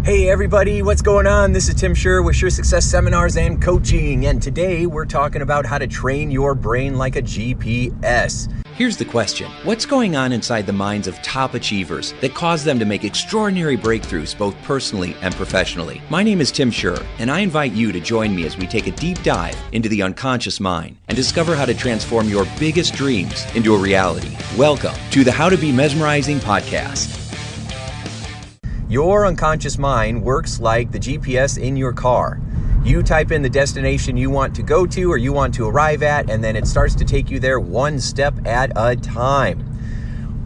Hey everybody, what's going on? This is Tim Shurr with Shurr Success Seminars and Coaching, and today we're talking about how to train your brain like a GPS. Here's the question. What's going on inside the minds of top achievers that cause them to make extraordinary breakthroughs both personally and professionally? My name is Tim Shurr, and I invite you to join me as we take a deep dive into the unconscious mind and discover how to transform your biggest dreams into a reality. Welcome to the How to Be Mesmerizing podcast. Your unconscious mind works like the GPS in your car. You type in the destination you want to go to or you want to arrive at, and then it starts to take you there one step at a time.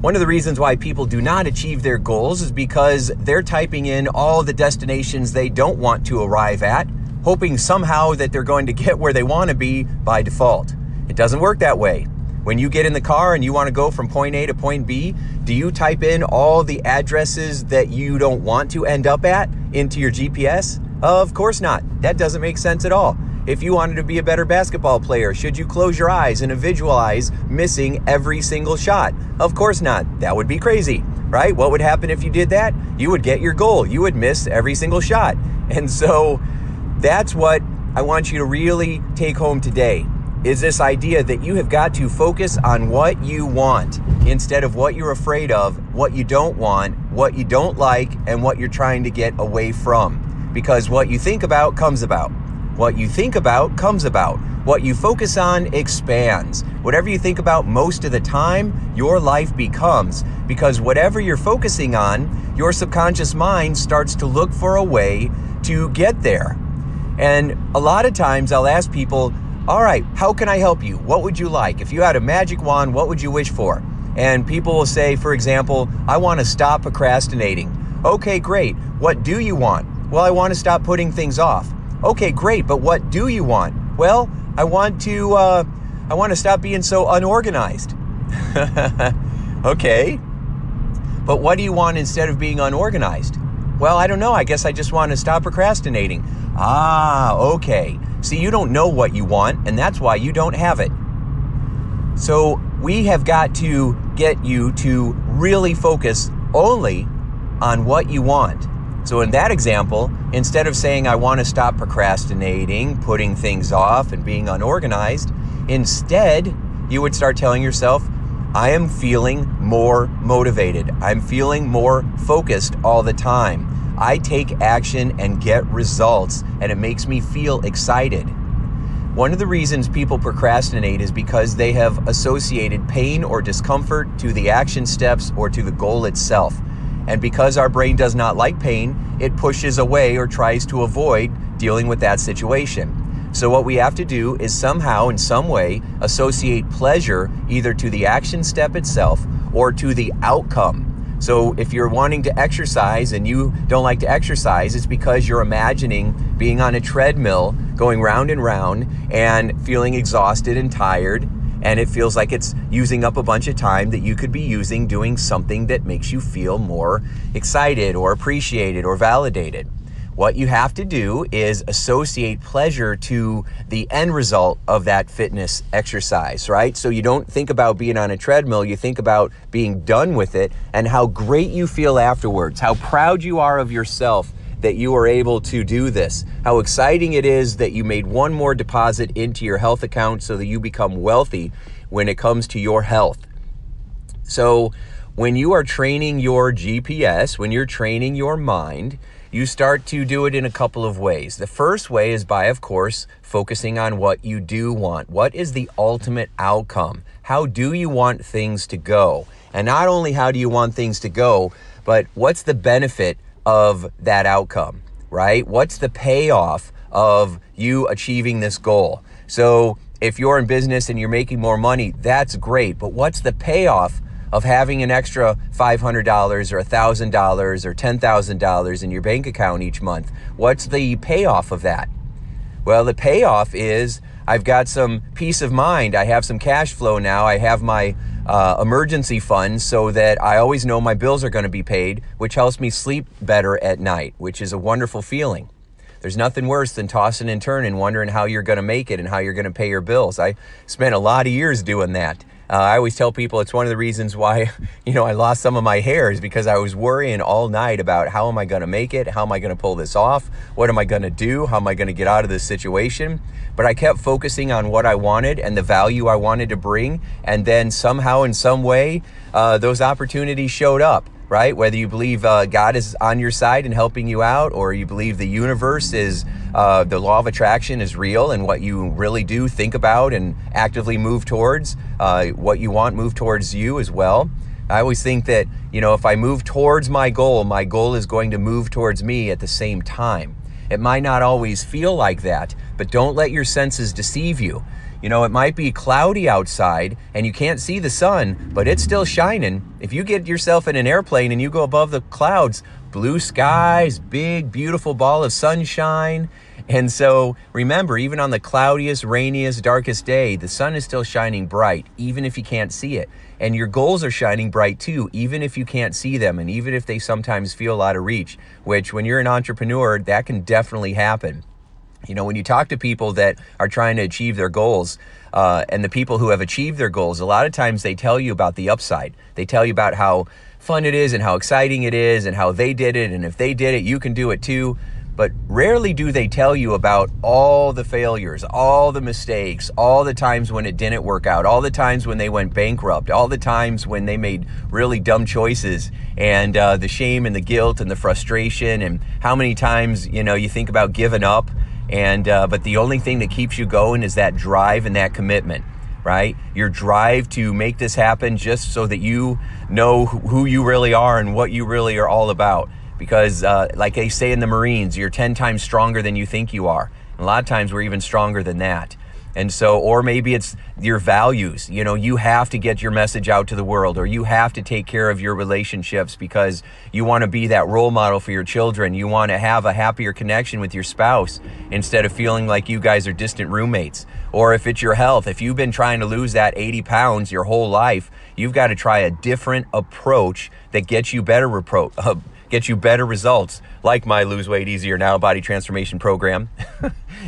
One of the reasons why people do not achieve their goals is because they're typing in all the destinations they don't want to arrive at, hoping somehow that they're going to get where they want to be by default. It doesn't work that way. When you get in the car and you want to go from point A to point B, do you type in all the addresses that you don't want to end up at into your GPS? Of course not. That doesn't make sense at all. If you wanted to be a better basketball player, should you close your eyes and visualize missing every single shot? Of course not. That would be crazy, right? What would happen if you did that? You would get your goal. You would miss every single shot. And so that's what I want you to really take home today. Is this idea that you have got to focus on what you want instead of what you're afraid of, what you don't want, what you don't like, and what you're trying to get away from. Because what you think about comes about. What you think about comes about. What you focus on expands. Whatever you think about most of the time, your life becomes. Because whatever you're focusing on, your subconscious mind starts to look for a way to get there. And a lot of times I'll ask people, all right, how can I help you? What would you like? If you had a magic wand, what would you wish for? And people will say, for example, I want to stop procrastinating. Okay, great. What do you want? Well, I want to stop putting things off. Okay, great. But what do you want? Well, I want to stop being so unorganized. Okay. But what do you want instead of being unorganized? Well, I don't know. I guess I just want to stop procrastinating. Ah, okay. See, you don't know what you want, and that's why you don't have it. So we have got to get you to really focus only on what you want. So in that example, instead of saying, I want to stop procrastinating, putting things off, and being unorganized, instead, you would start telling yourself, I am feeling more motivated. I'm feeling more focused all the time. I take action and get results, and it makes me feel excited. One of the reasons people procrastinate is because they have associated pain or discomfort to the action steps or to the goal itself. And because our brain does not like pain, it pushes away or tries to avoid dealing with that situation. So what we have to do is somehow, in some way, associate pleasure either to the action step itself or to the outcome. So if you're wanting to exercise and you don't like to exercise, it's because you're imagining being on a treadmill, going round and round and feeling exhausted and tired. And it feels like it's using up a bunch of time that you could be using doing something that makes you feel more excited or appreciated or validated. What you have to do is associate pleasure to the end result of that fitness exercise, right? So you don't think about being on a treadmill, you think about being done with it and how great you feel afterwards, how proud you are of yourself that you are able to do this, how exciting it is that you made one more deposit into your health account so that you become wealthy when it comes to your health. So when you are training your GPS, when you're training your mind, you start to do it in a couple of ways. The first way is by, of course, focusing on what you do want. What is the ultimate outcome? How do you want things to go? And not only how do you want things to go, but what's the benefit of that outcome, right? What's the payoff of you achieving this goal? So if you're in business and you're making more money, that's great. But what's the payoff of having an extra $500 or $1,000 or $10,000 in your bank account each month? What's the payoff of that? Well, the payoff is I've got some peace of mind. I have some cash flow now. I have my emergency fund so that I always know my bills are going to be paid, which helps me sleep better at night, which is a wonderful feeling. There's nothing worse than tossing and turning, wondering how you're going to make it and how you're going to pay your bills. I spent a lot of years doing that. I always tell people it's one of the reasons why, I lost some of my hair is because I was worrying all night about how am I going to make it? How am I going to pull this off? What am I going to do? How am I going to get out of this situation? But I kept focusing on what I wanted and the value I wanted to bring. And then somehow, in some way, those opportunities showed up, right? Whether you believe God is on your side and helping you out, or you believe the universe is, the law of attraction is real and what you really do think about and actively move towards, what you want move towards you as well. I always think that, if I move towards my goal is going to move towards me at the same time. It might not always feel like that, but don't let your senses deceive you. It might be cloudy outside and you can't see the sun, but it's still shining. If you get yourself in an airplane and you go above the clouds, blue skies, big, beautiful ball of sunshine. And so remember, even on the cloudiest, rainiest, darkest day, the sun is still shining bright, even if you can't see it. And your goals are shining bright too, even if you can't see them, and even if they sometimes feel out of reach, which when you're an entrepreneur, that can definitely happen. When you talk to people that are trying to achieve their goals, and the people who have achieved their goals, a lot of times they tell you about the upside. They tell you about how fun it is and how exciting it is and how they did it. And if they did it, you can do it too. But rarely do they tell you about all the failures, all the mistakes, all the times when it didn't work out, all the times when they went bankrupt, all the times when they made really dumb choices, and the shame and the guilt and the frustration, and how many times, you think about giving up. And but the only thing that keeps you going is that drive and that commitment, right? Your drive to make this happen just so that you know who you really are and what you really are all about. Because like they say in the Marines, you're 10 times stronger than you think you are. And a lot of times we're even stronger than that. And so, or maybe it's your values. You have to get your message out to the world, or you have to take care of your relationships because you want to be that role model for your children. You want to have a happier connection with your spouse instead of feeling like you guys are distant roommates. Or if it's your health, if you've been trying to lose that 80 pounds your whole life, you've got to try a different approach that gets you better results, like my Lose Weight Easier Now body transformation program.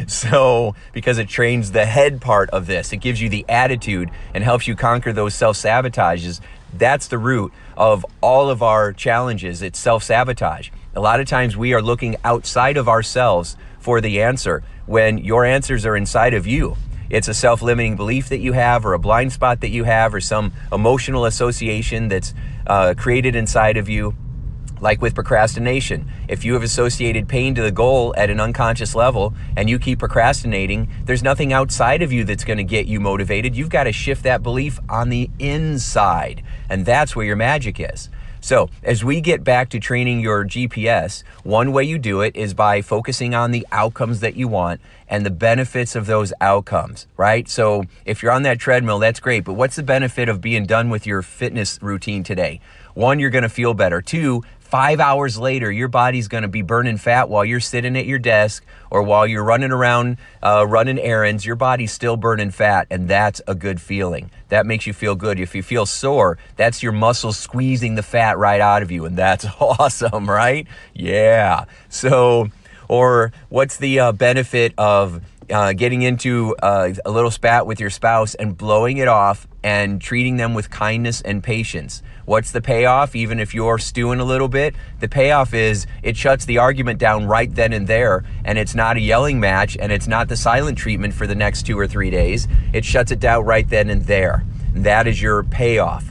So, because it trains the head part of this, it gives you the attitude and helps you conquer those self-sabotages. That's the root of all of our challenges. It's self-sabotage. A lot of times we are looking outside of ourselves for the answer when your answers are inside of you. It's a self-limiting belief that you have, or a blind spot that you have, or some emotional association that's created inside of you. Like with procrastination, if you have associated pain to the goal at an unconscious level and you keep procrastinating, there's nothing outside of you that's going to get you motivated. You've got to shift that belief on the inside, and that's where your magic is. So as we get back to training your GPS, one way you do it is by focusing on the outcomes that you want and the benefits of those outcomes, right? So if you're on that treadmill, that's great, but what's the benefit of being done with your fitness routine today? One, you're going to feel better. Two, 5 hours later, your body's going to be burning fat while you're sitting at your desk or while you're running around running errands. Your body's still burning fat, and that's a good feeling. That makes you feel good. If you feel sore, that's your muscles squeezing the fat right out of you, and that's awesome, right? Yeah. So, or what's the benefit of getting into a little spat with your spouse and blowing it off and treating them with kindness and patience? What's the payoff? Even if you're stewing a little bit, the payoff is it shuts the argument down right then and there, and it's not a yelling match, and it's not the silent treatment for the next 2 or 3 days. It shuts it down right then and there. That is your payoff.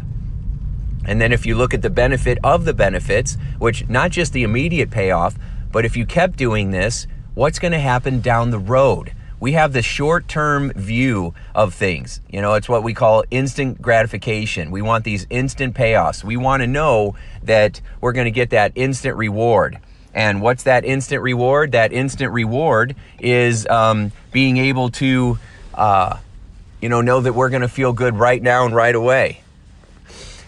And then if you look at the benefit of the benefits, which not just the immediate payoff, but if you kept doing this, what's going to happen down the road? We have the short-term view of things. It's what we call instant gratification. We want these instant payoffs. We want to know that we're going to get that instant reward. And what's that instant reward? That instant reward is being able to, know that we're going to feel good right now and right away.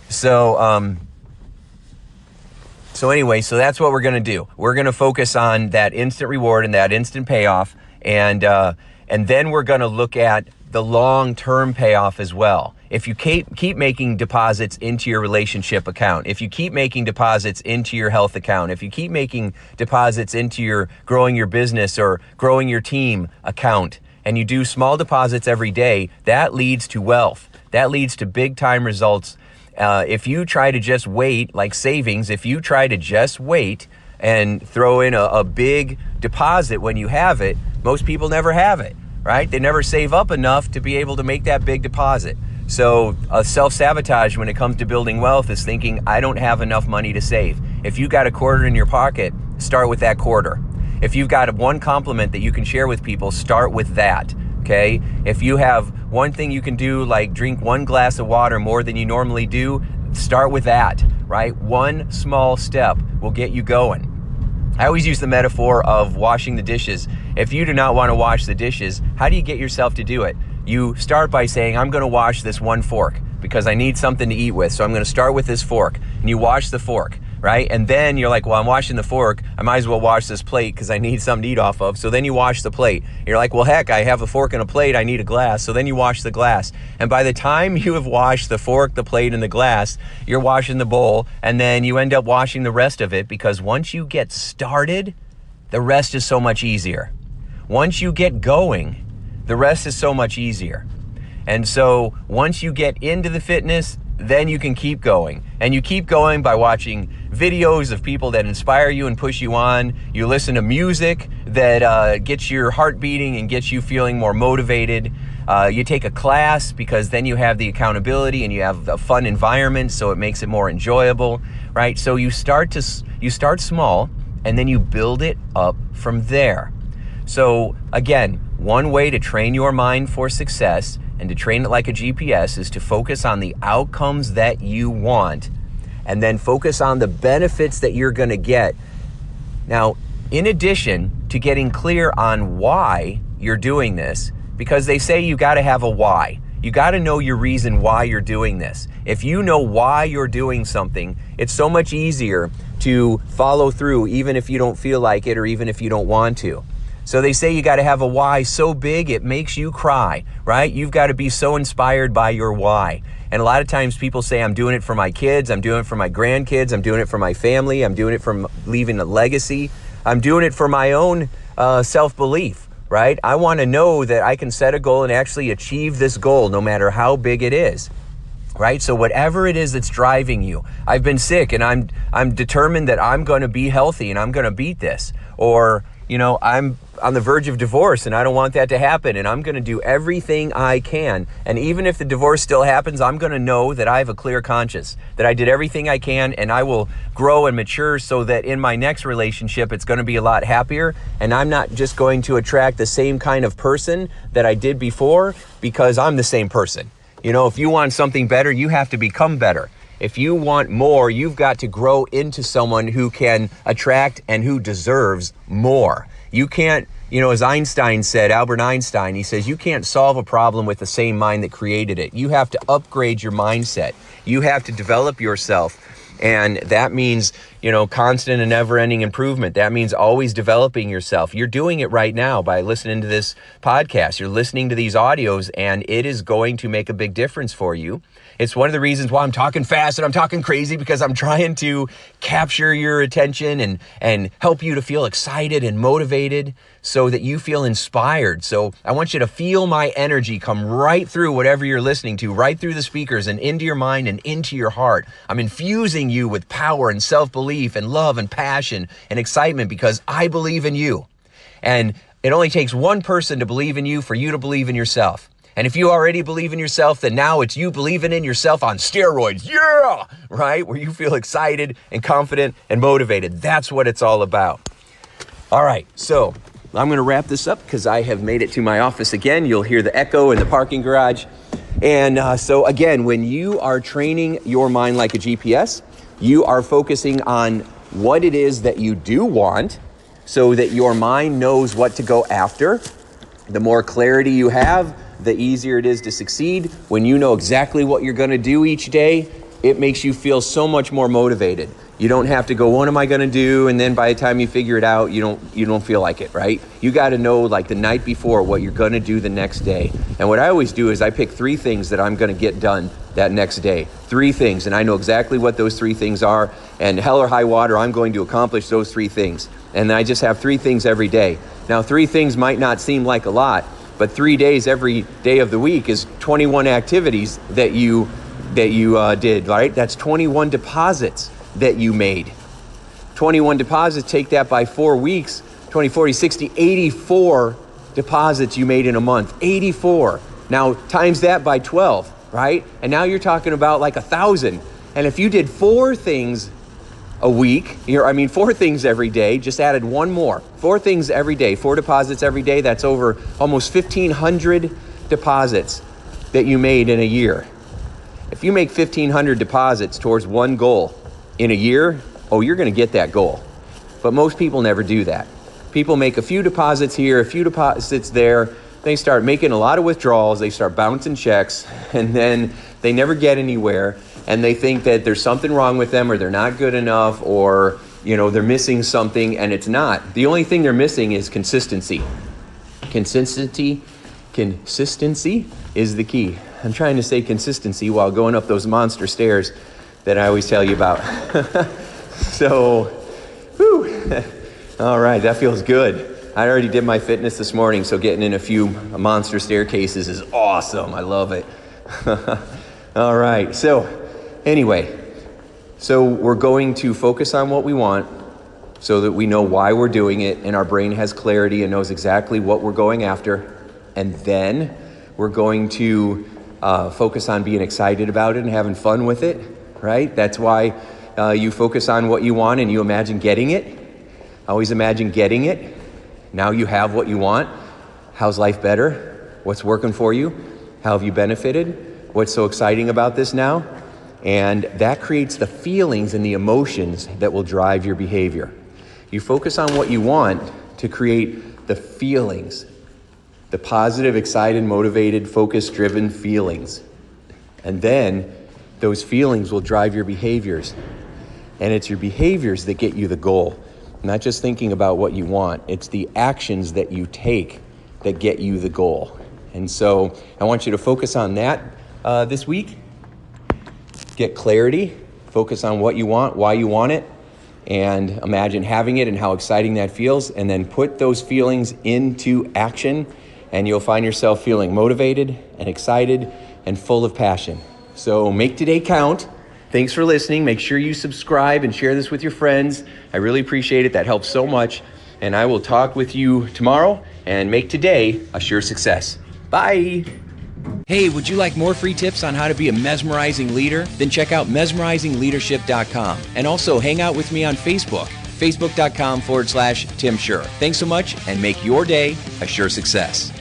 So anyway, so that's what we're going to do. We're going to focus on that instant reward and that instant payoff. And then we're going to look at the long-term payoff as well. If you keep making deposits into your relationship account, if you keep making deposits into your health account, if you keep making deposits into your growing your business or growing your team account, and you do small deposits every day, that leads to wealth. That leads to big time results. If you try to just wait, like savings, if you try to just wait and throw in a big deposit when you have it, most people never have it, right? They never save up enough to be able to make that big deposit. So self-sabotage when it comes to building wealth is thinking, I don't have enough money to save. If you got a quarter in your pocket, start with that quarter. If you've got one compliment that you can share with people, start with that, okay? If you have one thing you can do, like drink 1 glass of water more than you normally do, start with that, right? One small step will get you going. I always use the metaphor of washing the dishes. If you do not want to wash the dishes, how do you get yourself to do it? You start by saying, I'm going to wash this one fork because I need something to eat with. So I'm going to start with this fork, and you wash the fork, right? And then you're like, well, I'm washing the fork. I might as well wash this plate because I need something to eat off of. So then you wash the plate. You're like, well, heck, I have a fork and a plate. I need a glass. So then you wash the glass. And by the time you have washed the fork, the plate, and the glass, you're washing the bowl. And then you end up washing the rest of it, because once you get started, the rest is so much easier. Once you get going, the rest is so much easier. And so once you get into the fitness, then you can keep going. And you keep going by watching videos of people that inspire you and push you on. You listen to music that gets your heart beating and gets you feeling more motivated. You take a class, because then you have the accountability and you have a fun environment, so it makes it more enjoyable, right? So you start small, and then you build it up from there. So again, one way to train your mind for success and to train it like a GPS is to focus on the outcomes that you want, and then focus on the benefits that you're going to get. Now, in addition to getting clear on why you're doing this, because they say you got to have a why. You got to know your reason why you're doing this. If you know why you're doing something, it's so much easier to follow through, even if you don't feel like it or even if you don't want to. So they say you got to have a why so big it makes you cry, right? You've got to be so inspired by your why. And a lot of times people say, I'm doing it for my kids, I'm doing it for my grandkids, I'm doing it for my family, I'm doing it for leaving a legacy, I'm doing it for my own self-belief, right? I want to know that I can set a goal and actually achieve this goal no matter how big it is. Right? So whatever it is that's driving you, I've been sick and I'm determined that I'm going to be healthy and I'm going to beat this. Or, you know, I'm on the verge of divorce and I don't want that to happen, and I'm going to do everything I can. And even if the divorce still happens, I'm going to know that I have a clear conscience, that I did everything I can, and I will grow and mature so that in my next relationship, it's going to be a lot happier. And I'm not just going to attract the same kind of person that I did before because I'm the same person. You know, if you want something better, you have to become better. If you want more, you've got to grow into someone who can attract and who deserves more. You can't, you know, as Einstein said, Albert Einstein, he says, you can't solve a problem with the same mind that created it. You have to upgrade your mindset. You have to develop yourself. And that means, you know, constant and never-ending improvement. That means always developing yourself. You're doing it right now by listening to this podcast. You're listening to these audios, and it is going to make a big difference for you. It's one of the reasons why I'm talking fast and I'm talking crazy, because I'm trying to capture your attention and help you to feel excited and motivated so that you feel inspired. So I want you to feel my energy come right through whatever you're listening to, right through the speakers and into your mind and into your heart. I'm infusing you with power and self-belief and love and passion and excitement because I believe in you. And it only takes one person to believe in you for you to believe in yourself. And if you already believe in yourself, then now it's you believing in yourself on steroids. Yeah, right? Where you feel excited and confident and motivated. That's what it's all about. All right, so I'm going to wrap this up because I have made it to my office again. You'll hear the echo in the parking garage. And so again, when you are training your mind like a GPS, you are focusing on what it is that you do want so that your mind knows what to go after. The more clarity you have, the easier it is to succeed. When you know exactly what you're going to do each day, it makes you feel so much more motivated. You don't have to go, what am I going to do? And then by the time you figure it out, you don't feel like it, right? You got to know like the night before what you're going to do the next day. And what I always do is I pick 3 things that I'm going to get done that next day. 3 things. And I know exactly what those 3 things are. And hell or high water, I'm going to accomplish those 3 things. And I just have 3 things every day. Now, 3 things might not seem like a lot, But 3 days every day of the week is 21 activities that you did, right? That's 21 deposits that you made. 21 deposits, take that by 4 weeks, 20, 40, 60, 84 deposits you made in a month. 84. Now times that by 12, right? And now you're talking about like 1,000. And if you did 4 things a week, 4 things every day, just added one more. 4 things every day, 4 deposits every day, that's over almost 1,500 deposits that you made in a year. If you make 1,500 deposits towards one goal in a year, you're going to get that goal. But most people never do that. People make a few deposits here, a few deposits there. They start making a lot of withdrawals. They start bouncing checks, and then they never get anywhere. And they think that there's something wrong with them, or they're not good enough, or they're missing something, and it's not. The only thing they're missing is consistency. Consistency is the key. I'm trying to say consistency while going up those monster stairs that I always tell you about. So, whew. All right, that feels good. I already did my fitness this morning, so getting in a few monster staircases is awesome. I love it. All right, so anyway, we're going to focus on what we want so that we know why we're doing it, and our brain has clarity and knows exactly what we're going after. And then we're going to focus on being excited about it and having fun with it, right? That's why you focus on what you want and you imagine getting it. Always imagine getting it. Now you have what you want. How's life better? What's working for you? How have you benefited? What's so exciting about this now? And that creates the feelings and the emotions that will drive your behavior. You focus on what you want to create the feelings, the positive, excited, motivated, focus-driven feelings. And then those feelings will drive your behaviors. And it's your behaviors that get you the goal. Not just thinking about what you want. It's the actions that you take that get you the goal. And so I want you to focus on that this week. Get clarity. Focus on what you want, why you want it, and imagine having it and how exciting that feels. And then put those feelings into action, and you'll find yourself feeling motivated and excited and full of passion. So make today count. Thanks for listening. Make sure you subscribe and share this with your friends. I really appreciate it. That helps so much. And I will talk with you tomorrow and make today a sure success. Bye. Hey, would you like more free tips on how to be a mesmerizing leader? Then check out mesmerizingleadership.com. And also hang out with me on Facebook, facebook.com/Tim Shurr. Thanks so much, and make your day a sure success.